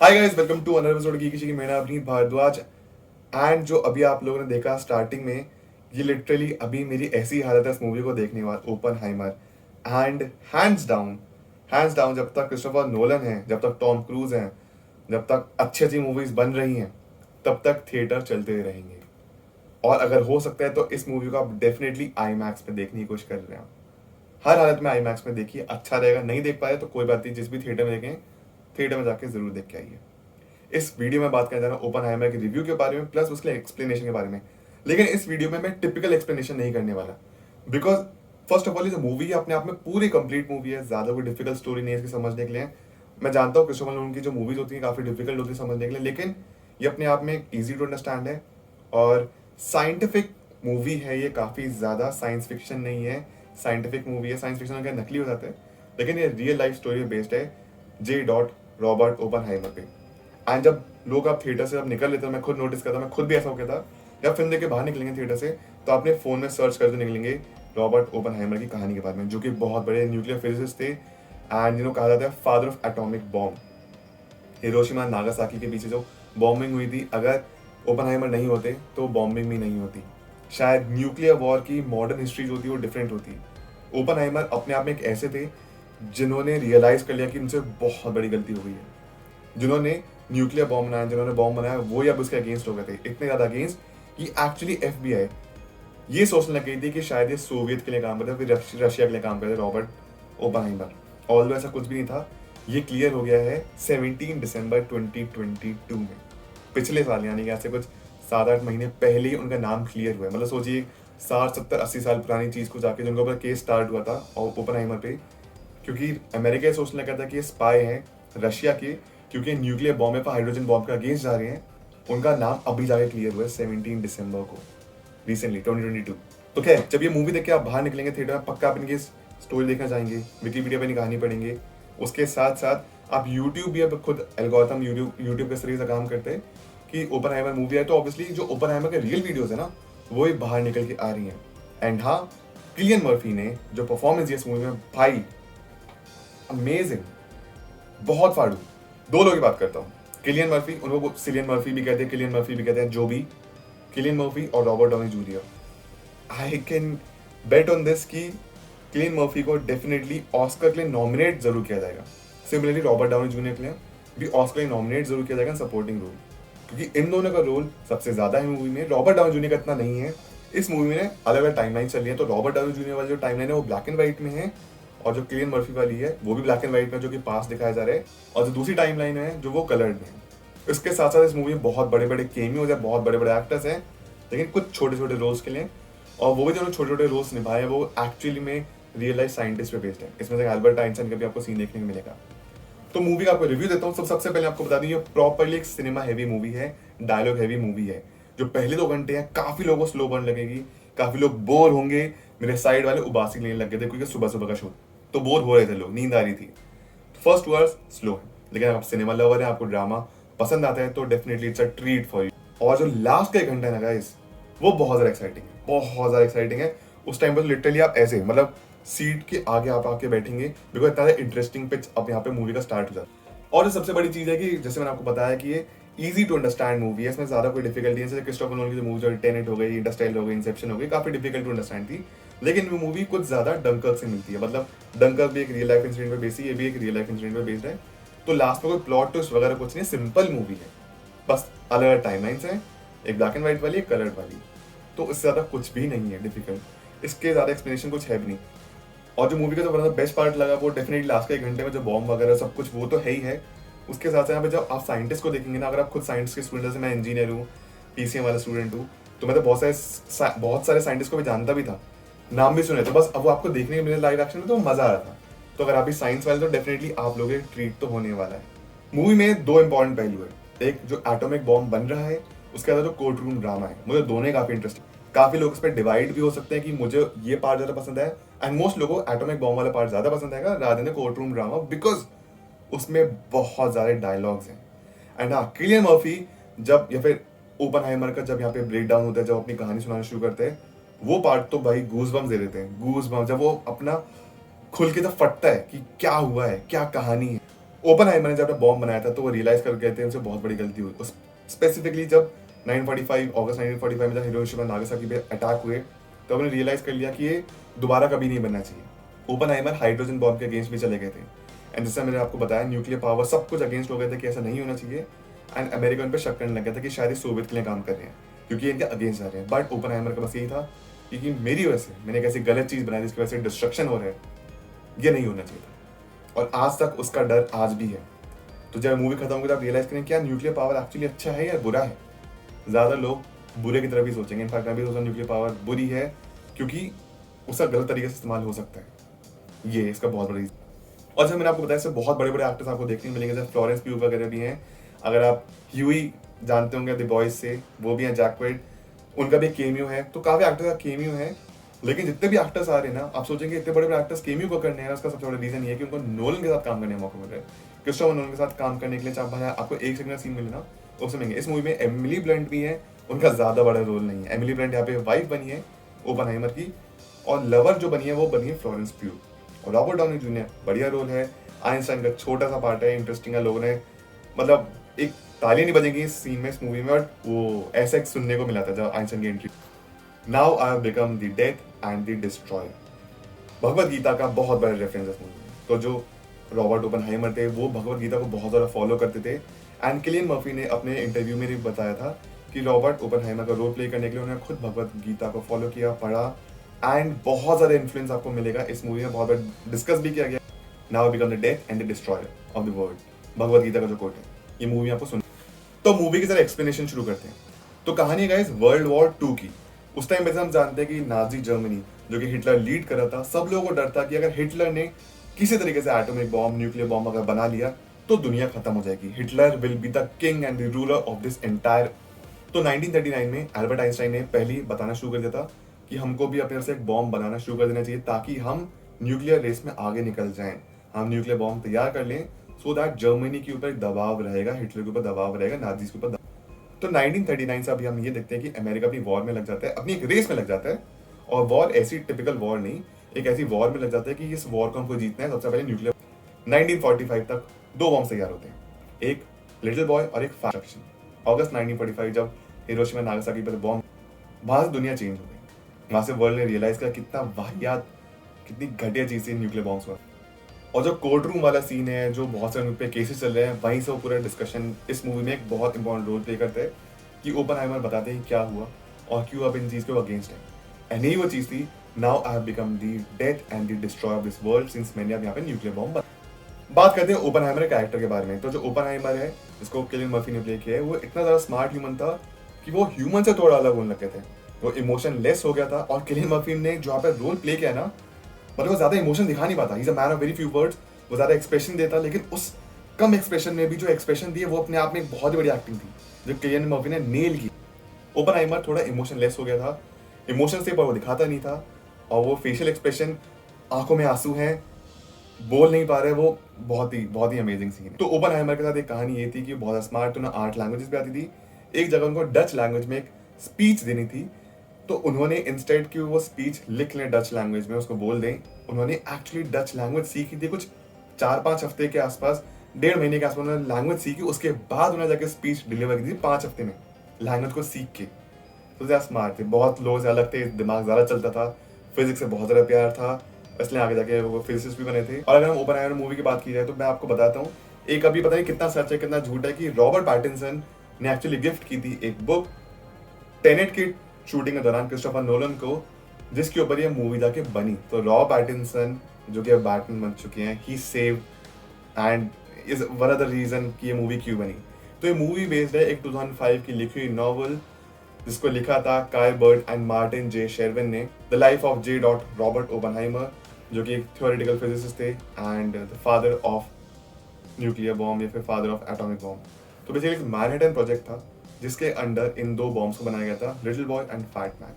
Hi guys, welcome to another episode की किसी की मेरा अपनी भारद्वाज। एंड जो अभी आप लोगों ने देखा स्टार्टिंग में, ये लिटरली अभी मेरी ऐसी हालत है इस मूवी को देखने के बाद, ओपनहाइमर। एंड हैंड्स डाउन जब तक क्रिस्टोफर नोलन है, जब तक टॉम क्रूज हैं, जब तक अच्छी अच्छी मूवीज बन रही हैं, तब तक थिएटर चलते रहेंगे। और अगर हो सकता है तो इस मूवी को आप डेफिनेटली आई मैक्स में देखने की कोशिश कर रहे हैं। हर हालत में आई मैक्स में देखिए, अच्छा रहेगा। नहीं देख पाए तो कोई बात नहीं, जिस भी थिएटर में देखें, थिएटर में जाके जरूर देख के आइए। इस वीडियो में बात करने जा रहा हूँ ओपनहाइमर के रिव्यू के बारे में, प्लस उसके एक्सप्लेनेशन के बारे में। लेकिन इस वीडियो में मैं टिपिकल एक्सप्लेनेशन नहीं करने वाला, बिकॉज फर्स्ट ऑफ ऑल ये जो मूवी है अपने आप में पूरी कंप्लीट मूवी है, ज्यादा कोई डिफिकल्ट स्टोरी नहीं है इसकी समझने के लिए। मैं जानता हूँ क्रिस्टोफर नोलन की जो मूवीज होती है काफी डिफिकल्ट होती है समझने के लिए, लेकिन ये अपने आप में इजी टू अंडरस्टैंड है। और साइंटिफिक मूवी है ये, काफी ज्यादा साइंस फिक्शन नहीं है, साइंटिफिक मूवी है। साइंस फिक्शन का नकली हो जाते हैं, लेकिन ये रियल लाइफ स्टोरी बेस्ड है, जे डॉट रॉबर्ट ओपनहाइमर पे। एंड जब लोग आप थिएटर से जब निकल लेते हैं, मैं खुद नोटिस करता, मैं खुद भी ऐसा हो गया था, जब फिल्म देख के बाहर निकलेंगे थिएटर से तो अपने फोन में सर्च करते निकलेंगे रॉबर्ट ओपनहाइमर की कहानी के बारे में, जो कि बहुत बड़े न्यूक्लियर फिजिसिस्ट थे एंड कहा जाता है father of atomic bomb. Hiroshima Nagasaki के पीछे जो बॉम्बिंग हुई थी, अगर ओपनहाइमर नहीं होते तो बॉम्बिंग भी नहीं होती। शायद न्यूक्लियर वॉर की मॉडर्न हिस्ट्री जो थी वो डिफरेंट होती। ओपनहाइमर अपने आप में एक ऐसे थे जिन्होंने रियलाइज कर लिया कि उनसे बहुत बड़ी गलती हो गई है। जिन्होंने न्यूक्लियर बॉम्ब बनाया, जिन्होंने बॉम्ब बनाया, वो ही अब उसके अगेंस्ट हो गए थे, इतने ज्यादा अगेंस्ट कि एक्चुअली एफबीआई ये सोचने लग गई थी कि शायद ये सोवियत के लिए काम करते, फिर रशिया के लिए काम करते रॉबर्ट ओपनहाइमर। ऑल्दो ऐसा कुछ भी नहीं था। ये क्लियर हो गया है 17 दिसंबर 2022 में, पिछले साल, यानी कि ऐसे कुछ 7-8 महीने पहले ही उनका नाम क्लियर हुआ है। मतलब सोचिए 60-70-80 साल पुरानी चीज को जाके जिनके ऊपर केस स्टार्ट हुआ था और ओपनहाइमर पे, क्योंकि अमेरिका सोचने लगा था कि ये स्पाई है रशिया के, क्योंकि न्यूक्लियर बॉम्ब पर हाइड्रोजन बॉम्ब के अगेंस्ट जा रहे हैं। उनका नाम अभी जाके क्लियर हुआ है 17 दिसंबर को, रिसेंटली 2022। तो क्या है, जब ये मूवी देख के आप बाहर निकलेंगे थिएटर में, पक्का अपनी की स्टोरी देखना चाहेंगे, विकीपीडिया पे कहानी पढ़ेंगे। उसके साथ साथ आप यूट्यूब भी अब खुद एल्गोरिथम यूट्यूब के तरीके से काम करते हैं कि ओपनहाइमर मूवी है तो ऑब्वियसली जो ओपनहाइमर के रियल वीडियोस है ना, वो ही बाहर निकल के आ रही हैं। एंड हाँ, किलियन मर्फी ने जो परफॉर्मेंस दिया इस मूवी में, भाई अमेजिंग, बहुत फाड़ू। दो लोगों की बात करता हूँ, किलियन मर्फी, उनको सिलियन मर्फी भी कहते हैं, किलियन मर्फी भी कहते हैं, जो भी। किलियन मर्फी और Robert Downey junior, I can bet on this कि किलियन मर्फी को डेफिनेटली ऑस्कर के लिए नॉमिनेट जरूर किया जाएगा। सिमिलरली रॉबर्ट डाउनी जूनियर के लिए भी ऑस्कर के लिए नॉमिनेट जरूर किया जाएगा सपोर्टिंग रोल, क्योंकि इन दोनों का रोल सबसे ज्यादा है मूवी में। रॉबर्ट डाउनी जूनियर का इतना नहीं है। इस मूवी में अलग अलग टाइमलाइन चल रही है, तो रॉबर्ट डाउनी जूनियर वाली जो टाइमलाइन है वो ब्लैक एंड व्हाइट में है, और जो किलियन मर्फी वाली है वो भी ब्लैक एंड व्हाइट में, जो कि पास दिखाया जा रहा है, और जो दूसरी टाइमलाइन है जो वो कलर्ड में है। इसके साथ साथ इस मूवी में बहुत बड़े बड़े केमियोज है, बहुत बड़े बड़े एक्टर्स हैं, लेकिन कुछ छोटे छोटे रोल्स के लिए। और वो भी जो छोटे छोटे रोल्स निभाए वो एक्चुअली में रियल लाइफ साइंटिस्ट पे बेस्ड है। इसमें से अल्बर्ट आइंस्टाइन का भी आपको सीन देखने को मिलेगा। तो मूवी का आपको रिव्यू देता हूँ। सबसे पहले आपको बता दूं, ये प्रॉपरली एक सिनेमा हैवी मूवी है, डायलॉग हैवी मूवी है। जो पहले 2 घंटे हैं काफी लोगों को स्लो बर्न लगेगी, काफी लोग बोर होंगे। मेरे साइड वाले उबासी लेने लग गए थे, क्योंकि सुबह सुबह का शो, तो बोर हो रहे थे लोग, नींद आ रही थी। फर्स्ट वर्स स्लो है, लेकिन अगर आप सिनेमा लवर है, आपको ड्रामा पसंद आता है, तो definitely it's a treat for you. और जो लास्ट का 1 घंटा है ना गाइस, वो बहुत ज्यादा एक्साइटिंग है, बहुत ज्यादा एक्साइटिंग है। उस टाइम पर लिटरली आप ऐसे, मतलब सीट के आगे आप आके बैठेंगे, बिकॉज इतना इंटरेस्टिंग पिच अब यहाँ पे मूवी का स्टार्ट हो जाता है। और जो सबसे बड़ी चीज है कि जैसे मैंने आपको बताया कि ये इजी टू अंडरस्टैंड मूवी है, इसमें ज्यादा कोई डिफिकल्टी है। जैसे क्रिस्टोफर नोलन की जो मूवी, जो टेनेट हो गई, इंटरस्टेलर हो गई, इंसेप्शन हो गई, काफी डिफिकल्ट टू अंडरस्टैंड थी। लेकिन वो मूवी कुछ ज्यादा डंकर्क से मिलती है, मतलब डंकर्क भी एक रियल लाइफ इंसिडेंट पे बेस्ड है, ये भी एक रियल लाइफ इंसिडेंट पे बेस्ड है। तो लास्ट में कोई प्लॉट ट्विस्ट वगैरह कुछ नहीं, सिंपल मूवी है, बस अलग अलग टाइमलाइंस हैं, एक ब्लैक एंड व्हाइट वाली, एक कलर्ड वाली। तो इससे ज्यादा कुछ भी नहीं है डिफिकल्ट, इसके ज्यादा एक्सप्लेनेशन कुछ है भी नहीं। और जो मूवी का जो बड़ा बेस्ट पार्ट लगा वो डेफिनेटली लास्ट के 1 घंटे में जो बॉम्ब वगैरह सब कुछ, वो तो है ही है। उसके साथ साथ यहाँ पे जब आप साइंटिस्ट को देखेंगे ना, अगर आप खुद साइंस के स्टूडेंट, जैसे मैं इंजीनियर हूँ, पीसीएम वाला स्टूडेंट हूँ, तो मैं तो बहुत सारे साइंटिस्ट को भी जानता भी था, नाम भी सुने थे, बस अब वो आपको देखने के मिले लाइव एक्शन में, तो मजा आ रहा था। तो अगर आप भी साइंस वाले, तो डेफिनेटली आप लोग ट्रीट तो होने वाला है। मूवी में 2 इंपॉर्टेंट पहलू है, एक जो एटॉमिक बॉम्ब बन रहा है, उसके बाद जो कोर्ट रूम ड्रामा है, मुझे दोनों ही काफी इंटरेस्टिंग। काफी लोग इस पर डिवाइड भी हो सकते हैं कि मुझे ये पार्ट ज्यादा पसंद है, एंड मोस्ट लोगों को एटॉमिक बॉम्ब वाला पार्ट ज्यादा पसंद आएगा rather than court room drama, because उसमें बहुत सारे डायलॉग्स हैं। एंड हाँ, किलियन मर्फी जब, या फिर ओपनहाइमर का जब यहाँ पे ब्रेक डाउन होता है, जब अपनी कहानी सुनाना शुरू करते हैं, वो पार्ट तो भाई गूज बम्स दे देते हैं, गूज बम्स, जब वो अपना खुल के जब फटता है कि क्या हुआ है, क्या कहानी है। ओपनहाइमर ने जब अपना बॉम्ब बनाया था तो वो रियलाइज कर गए थे उनसे बहुत बड़ी गलती हुई। उस स्पेसिफिकली जब 945 अगस्त 1945 में जब हिरोशिमा नागासाकी पे अटैक हुए तो उन्होंने रियलाइज कर लिया कि ये दोबारा कभी नहीं बनना चाहिए। ओपनहाइमर हाइड्रोजन बॉम्ब के अगेंस्ट भी चले गए थे एंड जैसे मैंने आपको बताया न्यूक्लियर पावर सब कुछ अगेंस्ट हो गए थे कि ऐसा नहीं होना चाहिए एंड अमेरिका उन पर शक करने लग गया था कि शायद सोवियत के लिए काम कर रहे हैं क्योंकि इनके अगेंस्ट जा रहे हैं। बट ओपनहाइमर का बस यही था कि मेरी वजह से मैंने एक ऐसी गलत चीज़ बनाई जिसकी वजह से डिस्ट्रक्शन हो रहा है, ये नहीं होना चाहिए था और आज तक उसका डर आज भी है। तो जब मूवी खत्म होगी तो आप रियलाइज करें क्या न्यूक्लियर पावर एक्चुअली अच्छा है या बुरा है। ज़्यादा लोग बुरे की तरफ ही सोचेंगे, इनफैक्ट मैं भी सोचता हूँ न्यूक्लियर पावर बुरी है क्योंकि उसका गलत तरीके से इस्तेमाल हो सकता है। ये इसका बहुत बड़ा रीजन। और जब मैंने आपको बताया इससे बहुत बड़े बड़े एक्टर्स आपको देखने मिलेंगे जैसे फ्लोरेंस प्यू वगैरह भी हैं। अगर आप ह्यूई जानते होंगे द बॉयज से, वो भी हैं जैक वाइट, उनका भी केमियो है। तो काफ़ी एक्टर्स का केमियो है लेकिन जितने भी एक्टर्स आ रहे हैं ना आप सोचेंगे इतने बड़े बड़े एक्टर्स केमियो को करने हैं, उसका सबसे बड़ा रीजन ये है कि उनको नोलन के साथ काम करने का मौका मिल रहा है। क्रिस्टोफर नोलन के साथ काम करने के लिए चाहे आपको एक सेकंड का सीन मिले ना उसमें मिलेंगे। इस मूवी में एमिली ब्लंट भी है, उनका ज़्यादा बड़ा रोल नहीं है। एमिली ब्लंट यहाँ पे वाइफ बनी है ओपनहाइमर की और लवर जो बनी है वो बनी है फ्लोरेंस प्यू। और रॉबर्ट डाउनी जूनियर बढ़िया रोल है, आइंस्टाइन का छोटा सा पार्ट है, इंटरेस्टिंग है। लोगों ने मतलब एक तालियां नहीं बजेंगी इस सीन में, इस मूवी में, बट वो ऐसा एक सुनने को मिला था जब आइंस्टाइन की entry. Now I have become the death and the destroyer, Bhagavad Gita का बहुत बड़ा रेफरेंस है इस मूवी में। तो जो रॉबर्ट ओपनहाइमर थे वो भगवत गीता को बहुत ज़्यादा फॉलो करते थे एंड किलियन मर्फी ने अपने इंटरव्यू में भी बताया था कि रॉबर्ट ओपनहाइमर का रोल प्ले करने के लिए उन्होंने खुद भगवत गीता को फॉलो किया, पढ़ा एंड बहुत ज़्यादा इन्फ्लुएंस आपको मिलेगा इस मूवी में, बहुत बार डिस्कस भी किया गया। Now become the death and the destroyer of the world, Bhagavad Gita का जो कोट है, ये मूवी आपको सुन। तो मूवी की तरह एक्सप्लेनेशन शुरू करते हैं। तो कहानी है गाइस वर्ल्ड वॉर 2 की। उस टाइम पे हम जानते हैं कि नाजी जर्मनी जो कि हिटलर लीड कर रहा था, सब लोगों को डर था कि अगर हिटलर ने किसी तरीके से एटॉमिक बॉम्ब, न्यूक्लियर बॉम्ब अगर बना लिया तो दुनिया खत्म हो जाएगी। Hitler will be the king and the ruler of this entire. तो 1939 में अल्बर्ट आइंस्टाइन ने पहली बताना शुरू कर दिया था कि हमको भी अपने से एक बॉम्ब बनाना शुरू कर देना चाहिए ताकि हम न्यूक्लियर रेस में आगे निकल जाएं, हम न्यूक्लियर बॉम्ब तैयार कर लें सो दैट जर्मनी के ऊपर एक दबाव रहेगा, हिटलर के ऊपर दबाव रहेगा, नाजीज के ऊपर। तो 1939 से अभी हम ये देखते हैं कि अमेरिका अपनी वॉर में लग जाता है, अपनी एक रेस में लग जाता है। और वॉर ऐसी टिपिकल वॉर नहीं, एक ऐसी वॉर में लग जाता है कि इस वॉर को हमको जीतना है। सबसे पहले न्यूक्लियर 1945 तक 2 बॉम्ब तैयार होते हैं, एक लिटिल बॉय और एक फैक्शन। अगस्त 1945 जब हिरोशिमा नागासाकी पर बॉम्ब, वहां से दुनिया चेंज हो गई। वहां से वर्ल्ड ने रियलाइज किया कितना वाहियात, कितनी घटिया चीज थी न्यूक्लियर बॉम्ब्स पर। और जो कोर्ट रूम वाला सीन है, जो बहुत सारे उन पे केसेस चल रहे हैं, वहीं से वो पूरा डिस्कशन इस मूवी में एक बहुत इंपॉर्टेंट रोल प्ले करता है कि ओपनहाइमर बताते हैं क्या हुआ और क्यों अब इन चीज के अगेंस्ट है। एंड यही वो चीज थी, now I have become the death and the destroyer of this world since मैंने अब यहाँ पे न्यूक्लियर बॉम्ब। बात करते हैं ओपनहाइमर के कैरेक्टर के बारे में। तो जो ओपनहाइमर है जिसको किलियन मर्फी ने प्ले किया है, वो इतना ज्यादा स्मार्ट ह्यूमन था कि वो ह्यूमन से थोड़ा अलग होने लगे थे, वो इमोशन लेस हो गया था। और किलियन मर्फी ने जो यहाँ पे रोल प्ले किया ना, मतलब वो ज्यादा इमोशन दिखा नहीं पाता, he is a man of very few words, वो ज्यादा एक्सप्रेशन देता, लेकिन उस कम एक्सप्रेशन में भी जो एक्सप्रेशन दिए वो अपने आप में एक बहुत ही बड़ी एक्टिंग थी जो किलियन मर्फी ने नेल की। ओपनहाइमर थोड़ा इमोशन लेस हो गया था, इमोशन से पर वो दिखाता नहीं था, और वो फेशियल एक्सप्रेशन, आंखों में आंसू हैं, बोल नहीं पा रहे, वो बहुत ही अमेजिंग सीन है। तो ओपनहाइमर के साथ एक कहानी ये थी कि बहुत स्मार्ट, तो ना 8 लैंग्वेजेस भी आती थी। एक जगह उनको डच लैंग्वेज में एक स्पीच देनी थी, तो उन्होंने इंस्टेड कि वो स्पीच लिख लें डच लैंग्वेज में, उसको बोल दें, उन्होंने एक्चुअली डच लैंग्वेज सीखी थी कुछ 4-5 हफ्ते के आसपास, 1.5 महीने के आसपास उन्होंने लैंग्वेज सीखी। उसके बाद उन्होंने जाकर स्पीच डिलीवर की थी 5 हफ्ते में, लैंग्वेज को सीख के। तो ज़्यादा स्मार्ट थे, बहुत लोग से अलग थे, दिमाग ज़्यादा चलता था, फिजिक्स से बहुत ज़्यादा प्यार था, इसलिए आगे जाके वो फिजिसिस्ट भी बने थे। और अगर हम ओपनहाइमर मूवी की बात की जाए तो मैं आपको बताता हूँ, एक अभी पता नहीं कितना सच है कितना झूठ है, कि रॉबर्ट पैटिंसन ने एक्चुअली गिफ्ट की थी एक बुक टेनेट की शूटिंग के दौरान क्रिस्टोफर नोलन को, जिसके ऊपर ये मूवी जाके बनी। तो रॉबर्ट पैटिंसन जो कि अब बैटमैन बन चुके हैं, he save and is one of the reason कि ये मूवी क्यों बनी। तो ये मूवी बेस्ड है एक 2005 की लिखी हुई नॉवल जिसको लिखा था Kai Bird and Martin J Sherwin ने, the life of J dot Robert Oppenheimer, जो कि एक थियोरेटिकल फिजिसिस्ट थे and the father of nuclear bomb या फिर फादर ऑफ एटॉमिक बॉम्ब। तो बेसिकली एक मैनहट्टन प्रोजेक्ट था जिसके अंडर इन 2 बॉम्ब्स को बनाया गया था, little boy and fat man.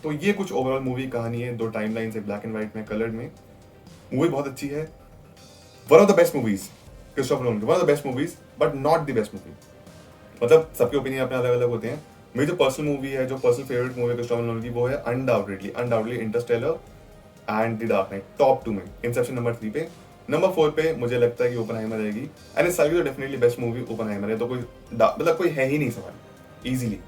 तो ये कुछ ओवरऑल मूवी कहानी है, 2 टाइमलाइंस है, ब्लैक एंड व्हाइट में, कलर्ड में। मूवी बहुत अच्छी है, one of the best movies Christopher Nolan की, one of the best movies but not the best movie. मतलब सबके ओपिनियन अपने अलग अलग होते हैं। मेरी जो पर्सनल मूवी है, जो पर्सनल फेवरेट मूवी है क्रिस्टोफर नोलन की, वो है undoubtedly Interstellar and the dark night, top 2 में। इंसेप्शन नंबर 3 पे, नंबर 4 पे मुझे लगता है कि ओपनहाइमर रहेगी, एंड इस साल की तो डेफिनेटली बेस्ट मूवी ओपनहाइमर है, तो मतलब कोई है ही नहीं सवाल इजीली।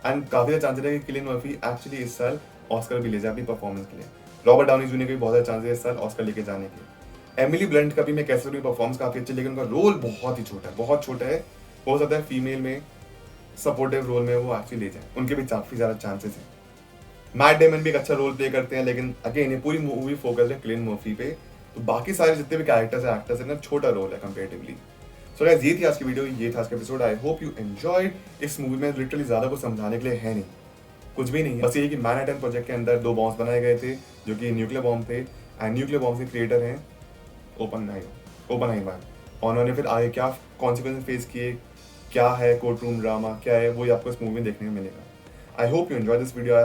एंड काफी ज्यादा चांसेस है कि किलियन मर्फी एक्चुअली इस साल ऑस्कर भी ले जाए अपनी परफॉर्मेंस के लिए। रॉबर्ट डाउनी जूनियर के भी बहुत ज्यादा चांसेस है इस साल ऑस्कर लेके जाने के। एमिली ब्लंट का भी मैं कह सकता हूँ परफॉर्मेंस काफी अच्छी, लेकिन उनका रोल बहुत ही छोटा है, बहुत छोटा है। हो सकता है फीमेल में सपोर्टिव रोल में वो एक्चुअली ले जाए, उनके भी काफी ज्यादा चांसेस है। मैट डेमन भी एक अच्छा रोल प्ले करते हैं, लेकिन अगेन ये पूरी मूवी फोकस है किलियन मर्फी पे, तो बाकी सारे जितने भी कैरेक्टर्स है एक्टर्स है ना, छोटा रोल है कंपेरेटिवली। सो गाइस, ये थी आज की वीडियो, ये था आज का episode. I hope you enjoyed. इस मूवी में लिटरली ज्यादा कुछ समझाने के लिए है नहीं, कुछ भी नहीं है, बस ये कि मैनहट्टन प्रोजेक्ट के अंदर 2 बॉम्ब्स बनाए गए थे जो कि न्यूक्लियर बॉम्ब थे, एंड न्यूक्लियर बॉम्ब के क्रिएटर हैं ओपनहाइमर। और उन्होंने फिर आगे क्या कॉन्सिक्वेंस फेस किए, क्या है कोर्ट रूम ड्रामा, क्या है, वो आपको इस मूवी में देखने को मिलेगा। I hope you enjoy this video.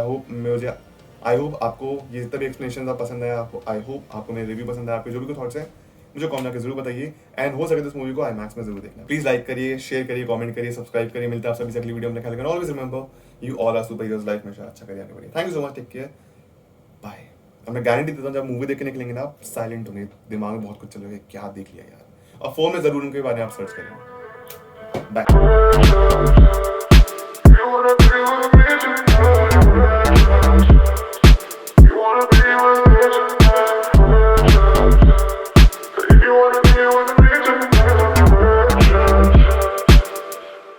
I hope आपको ये जितना भी एक्सप्लेनेशन पसंद आया, आपको आई होप आपको मेरे रिव्यू पसंद आया, आपके जो भी थॉट्स हैं मुझे कॉमेंट करके जरूर बताइए, एंड हो सके तो इस मूवी को आईमैक्स में जरूर देखना। प्लीज लाइक करिए, शेयर करिए, कमेंट करिए, सब्सक्राइब करिए। मिलता है आप सभी से अगली वीडियो में। ख्याल रखना, always remember you all are super heroes, life में अच्छा करिए आगे बढ़िए। Thank you so much, take care, bye. अब मैं गारंटी देता हूँ जब मूवी देख के निकलेंगे ना, आप साइलेंट होंगे, दिमाग में बहुत कुछ चलेगा, क्या देख लिया यार, और फोन में जरूर उनके बारे में आप सर्च करेंगे। बाय।